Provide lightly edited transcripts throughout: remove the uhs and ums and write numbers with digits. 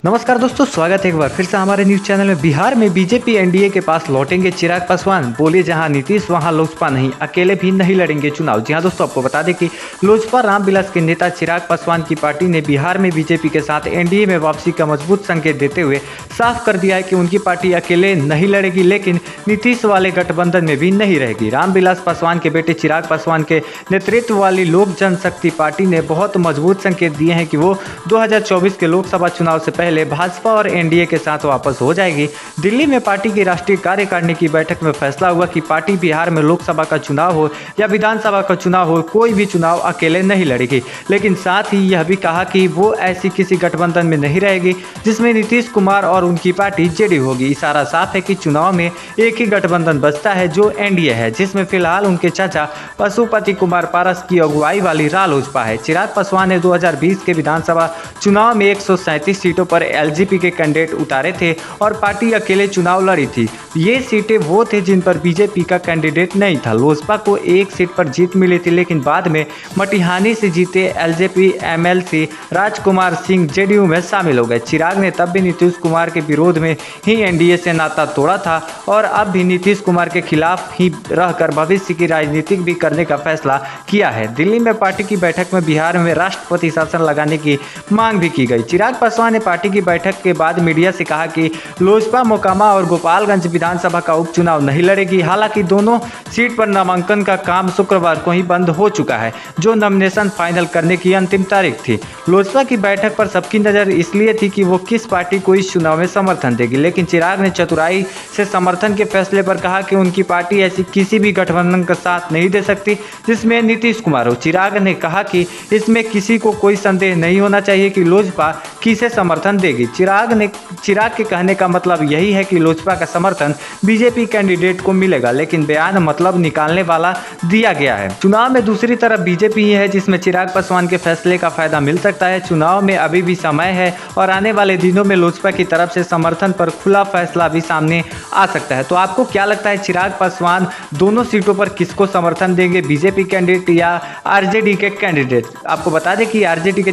नमस्कार दोस्तों, स्वागत है एक बार फिर से हमारे न्यूज चैनल में। बिहार में बीजेपी एनडीए के पास लौटेंगे चिराग पासवान, बोले जहां नीतीश वहां लोजपा नहीं, अकेले भी नहीं लड़ेंगे चुनाव। जी हां दोस्तों, आपको बता दें कि लोजपा रामविलास के नेता चिराग पासवान की पार्टी ने बिहार में बीजेपी के साथ एनडीए में वापसी का मजबूत संकेत देते हुए साफ कर दिया है कि उनकी पार्टी अकेले नहीं लड़ेगी, लेकिन नीतीश वाले गठबंधन में भी नहीं रहेगी। रामविलास पासवान के बेटे चिराग पासवान के नेतृत्व वाली लोक जनशक्ति पार्टी ने बहुत मजबूत संकेत दिए हैं कि वो 2024 के लोकसभा चुनाव से पहले भाजपा और एनडीए के साथ वापस हो जाएगी। दिल्ली में पार्टी की राष्ट्रीय कार्यकारिणी की बैठक में फैसला हुआ कि पार्टी बिहार में लोकसभा का चुनाव हो या विधानसभा का चुनाव हो, कोई भी चुनाव अकेले नहीं लड़ेगी। लेकिन साथ ही यह भी कहा कि वो ऐसी किसी गठबंधन में नहीं रहेगी जिसमें नीतीश कुमार और उनकी पार्टी जेडीयू होगी। इशारा साफ है कि चुनाव में एक ही गठबंधन बचता है जो एनडीए है, जिसमें फिलहाल उनके चाचा पशुपति कुमार पारस की अगुवाई वाली रालोसपा है। चिराग पासवान ने 2020 के विधानसभा चुनाव में 137 सीटों पर एलजेपी के कैंडिडेट उतारे थे और पार्टी अकेले चुनाव लड़ी थी। ये सीटें वो थे जिन पर बीजेपी का कैंडिडेट नहीं था। लोजपा को एक सीट पर जीत मिली थी, लेकिन बाद में मटिहानी से जीते LJP MLC Rajkumar Singh JDU में शामिल हो गए। चिराग ने तब भी नीतीश कुमार के विरोध में ही एनडीए से नाता तोड़ा था और अब भी नीतीश कुमार के खिलाफ ही रहकर भविष्य की राजनीति भी करने का फैसला किया है। दिल्ली में पार्टी की बैठक में बिहार में राष्ट्रपति शासन लगाने की मांग भी की गई। चिराग पासवान ने पार्टी की बैठक के बाद मीडिया से कहा कि लोजपा मोकामा और गोपालगंज विधानसभा का उपचुनाव नहीं लड़ेगी। हालांकि दोनों सीट पर नामांकन का काम शुक्रवार को ही बंद हो चुका है, जो नॉमिनेशन फाइनल करने की अंतिम तारीख थी। लोजपा की बैठक पर सबकी नजर इसलिए थी कि वो किस पार्टी को इस चुनाव में समर्थन देगी, लेकिन चिराग ने चतुराई से समर्थन के फैसले पर कहा कि उनकी पार्टी ऐसी किसी भी गठबंधन का साथ नहीं दे सकती जिसमें नीतीश कुमार हो। चिराग ने कहा कि इसमें किसी को कोई संदेह नहीं होना चाहिए कि लोजपा किसे समर्थन देगी। चिराग के कहने का मतलब यही है कि लोजपा का समर्थन बीजेपी कैंडिडेट को मिलेगा, लेकिन बयान मतलब निकालने वाला दिया गया है। चुनाव में दूसरी तरफ बीजेपी ही है जिसमें चिराग पासवान के फैसले का फायदा मिल सकता है। चुनाव में अभी भी समय है और आने वाले दिनों में लोजपा की तरफ से समर्थन पर खुला फैसला भी सामने आ सकता है। तो आपको क्या लगता है, चिराग पासवान दोनों सीटों पर किसको समर्थन देंगे, बीजेपी कैंडिडेट या आरजेडी के कैंडिडेट? आपको बता दें कि आरजेडी के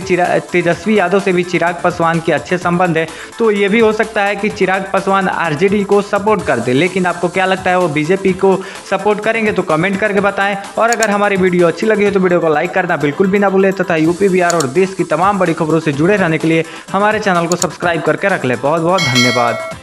तेजस्वी यादव से भी चिराग पासवान के अच्छे संबंध है, तो ये भी हो सकता है कि चिराग पासवान आरजेडी को सपोर्ट कर दे। लेकिन आपको क्या लगता है, वो बीजेपी को सपोर्ट करेंगे? तो कमेंट करके बताएं। और अगर हमारी वीडियो अच्छी लगी हो तो वीडियो को लाइक करना बिल्कुल भी ना भूलें तथा यूपी, बिहार और देश की तमाम बड़ी खबरों से जुड़े रहने के लिए हमारे चैनल को सब्सक्राइब करके रख लें। बहुत बहुत धन्यवाद।